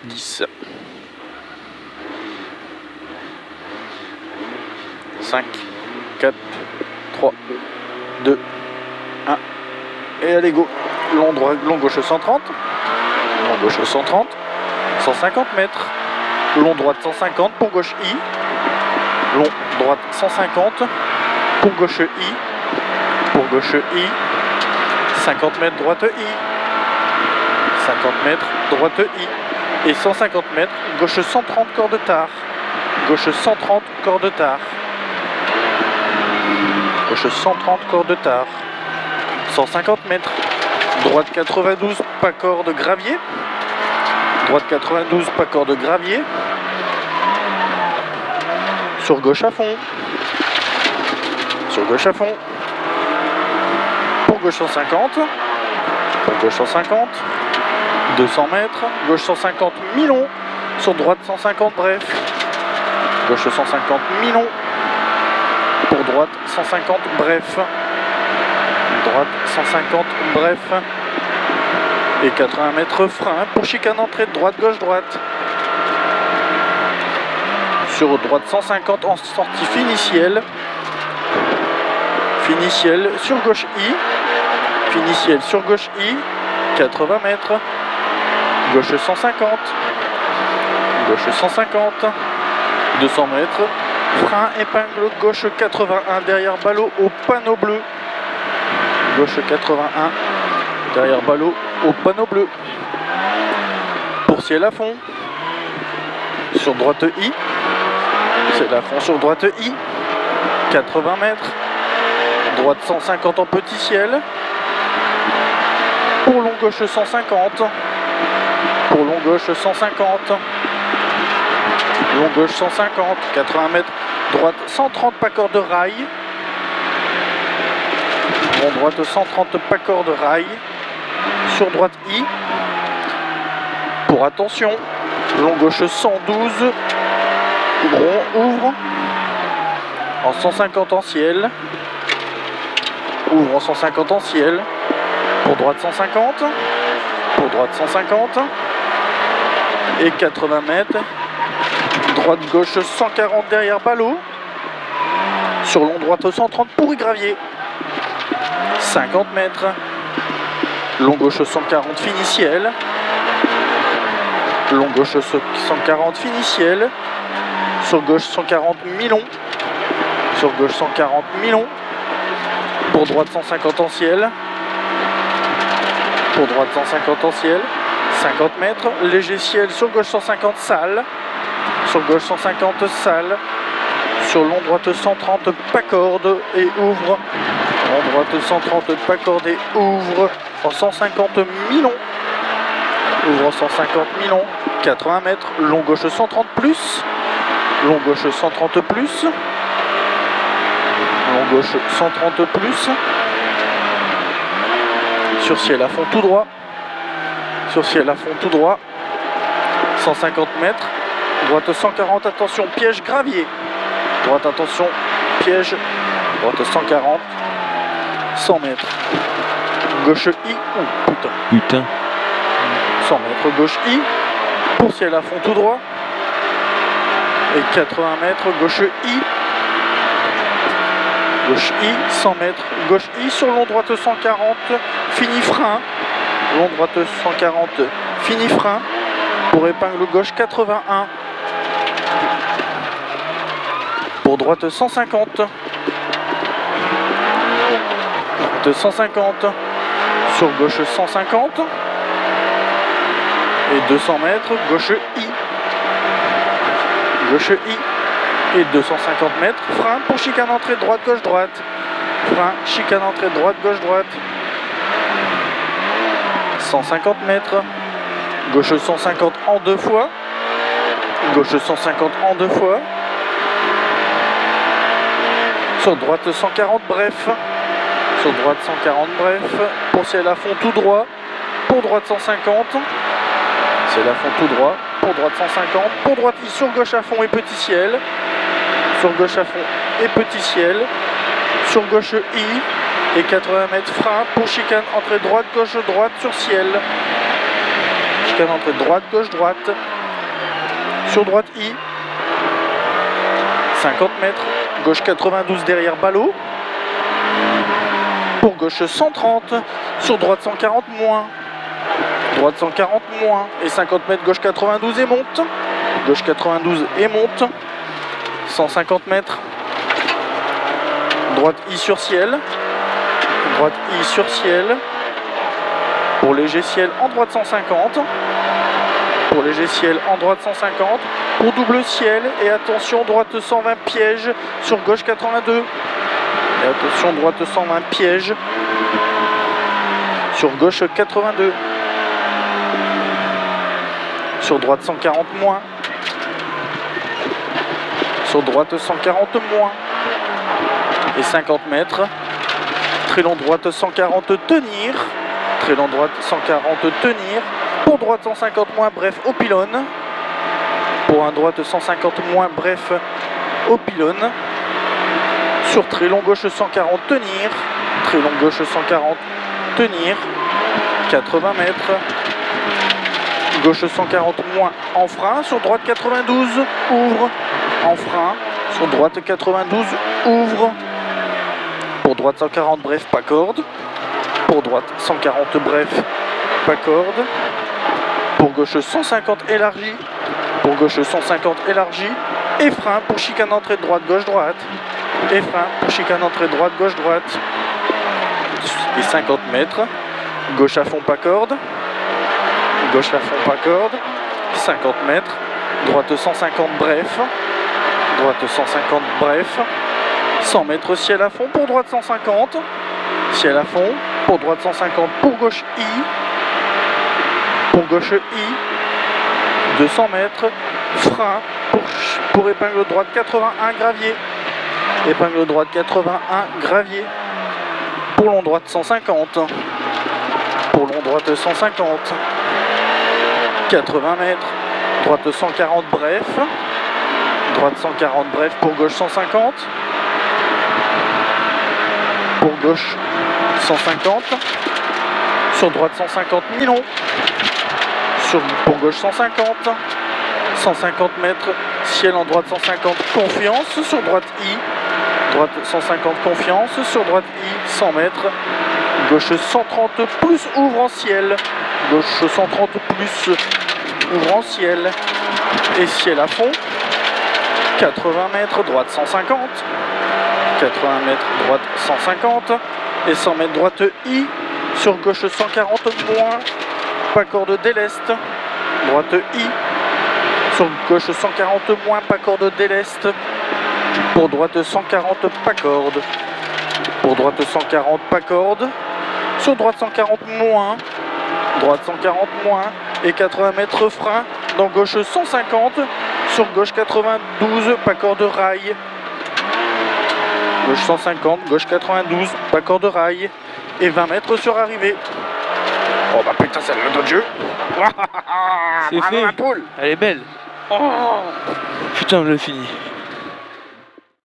10. 5, 4, 3, 2, 1. Et allez, go. Long droit, long gauche 130. Long gauche 130. 150 mètres. Long droite 150 pour gauche I. Long droite 150 pour gauche I. Pour gauche I. 50 mètres droite I. 50 mètres droite I. Et 150 mètres gauche 130 corps de tard. Gauche 130 corps de tard. Gauche 130 corps de tard. 150 mètres. Droite 92 pas corps de gravier. Droite 92 pas corps de gravier. Sur gauche à fond. Sur gauche à fond. Pour gauche 150. Pour gauche 150. 200 mètres. Gauche 150 mi-long. Sur droite 150 bref. Gauche 150 mi-long. Pour droite 150 bref. Droite 150 bref. Et 80 mètres frein pour chicane entrée de droite gauche droite. Sur droite 150 en sortie finicielle. Finicielle sur gauche I. Finicielle sur gauche I. 80 mètres. Gauche 150. Gauche 150. 200 mètres. Frein épingle gauche 81 derrière ballot au panneau bleu. Gauche 81 derrière ballot au panneau bleu. Pour ciel à fond. Sur droite I. Ciel à fond sur droite I. 80 mètres. Droite 150 en petit ciel. Pour long gauche 150. Pour long gauche 150. Long gauche 150. 80 mètres. Droite 130 pas corps de rail. Long droite 130 pas corps de rail. Sur droite I. Pour attention. Long gauche 112. Rond ouvre. En 150 en ciel. Ouvre en 150 en ciel. Pour droite 150. Pour droite 150. Et 80 mètres. Droite gauche 140 derrière ballot. Sur long droite 130 pour gravier. 50 mètres. Long gauche 140 finicielle. Long gauche 140 finicielle. Sur gauche 140 mi-long. Sur gauche 140 mi-long. Pour droite 150 en ciel. Pour droite 150 en ciel. 50 mètres. Léger ciel sur gauche 150 salle. Sur gauche 150 salle. Sur long droite 130 pas corde et ouvre. Long droite 130 pas corde et ouvre en 150 mi-long. Ouvre en 150 mi-long. 80 mètres. Long gauche 130 plus. Long gauche 130 plus. Long gauche 130 plus. Sur ciel à fond tout droit. Sur ciel à fond tout droit. 150 mètres. Droite 140, attention, piège gravier. Droite, attention, piège. Droite 140. 100 mètres. Gauche I. Oh putain. 100 mètres gauche I. Pour ciel à fond tout droit. Et 80 mètres gauche I. Gauche I. 100 mètres gauche I. Sur long droite 140. Fini frein. Long droite 140. Fini frein. Pour épingle gauche 81. Pour droite 150. Droite 150. Sur gauche 150. Et 200 mètres, gauche I. Gauche I. Et 250 mètres. Frein pour chicane entrée droite, gauche, droite. Frein, chicane entrée droite, gauche, droite. 150 mètres. Gauche 150 en deux fois. Gauche 150 en deux fois. Sur droite 140 bref. Sur droite 140 bref. Pour ciel à fond tout droit. Pour droite 150. Ciel à fond tout droit. Pour droite 150. Pour droite I sur gauche à fond et petit ciel. Sur gauche à fond et petit ciel. Sur gauche I. Et 80 mètres frein pour chicane entrée droite, gauche, droite sur ciel. Chicane entrée droite, gauche, droite. sur droite I, 50 mètres, gauche 92 derrière ballot, pour gauche 130, sur droite 140 moins, droite 140 moins, et 50 mètres, gauche 92 et monte, gauche 92 et monte, 150 mètres, droite I sur ciel, droite I sur ciel, pour léger ciel en droite 150, pour léger ciel en droite 150, pour double ciel, et attention droite 120 piège sur gauche 82, et attention droite 120 piège sur gauche 82, sur droite 140 moins, sur droite 140 moins, et 50 mètres, très long droite 140 tenir, très long droite 140 tenir, pour droite 150 moins bref au pylône, pour un droite 150 moins bref au pylône, sur très long gauche 140 tenir, très long gauche 140 tenir, 80 mètres, gauche 140 moins en frein, sur droite 92 ouvre, en frein, sur droite 92 ouvre, pour droite 140 bref pas corde, pour droite 140 bref pas corde, pour gauche 150 élargi, pour gauche 150 élargi, et frein pour chicane entrée droite gauche droite, et frein pour chicane entrée droite gauche droite, et 50 mètres, gauche à fond pas corde, gauche à fond pas corde, 50 mètres, droite 150 bref, droite 150 bref, 100 mètres ciel à fond pour droite 150, ciel à fond, pour droite 150 pour gauche I, pour gauche I, 200 mètres, frein pour épingle droite 81 gravier, épingle droite 81 gravier, pour long droite 150, pour long droite 150, 80 mètres, droite 140 bref, droite 140 bref pour gauche 150, pour gauche 150, sur droite 150 mi-long, pour gauche 150, 150 mètres, ciel en droite 150 confiance, sur droite I, droite 150 confiance, sur droite I 100 mètres, gauche 130 plus ouvre en ciel, gauche 130 plus ouvre en ciel, et ciel à fond, 80 mètres, droite 150, 80 mètres, droite 150, et 100 mètres droite I, sur gauche 140 moins, pas corde déleste, droite I, sur gauche 140 moins, pas corde déleste, pour droite 140 pas corde, pour droite 140 pas corde, sur droite 140 moins, droite 140 moins, et 80 mètres frein, dans gauche 150, sur gauche 92, pas corde rail, gauche 150, gauche 92, pas corde rail, et 20 mètres sur arrivée. Oh bah putain, c'est le dos de jeu. C'est fait. La poule. Elle est belle. Oh. Putain, on l'a fini.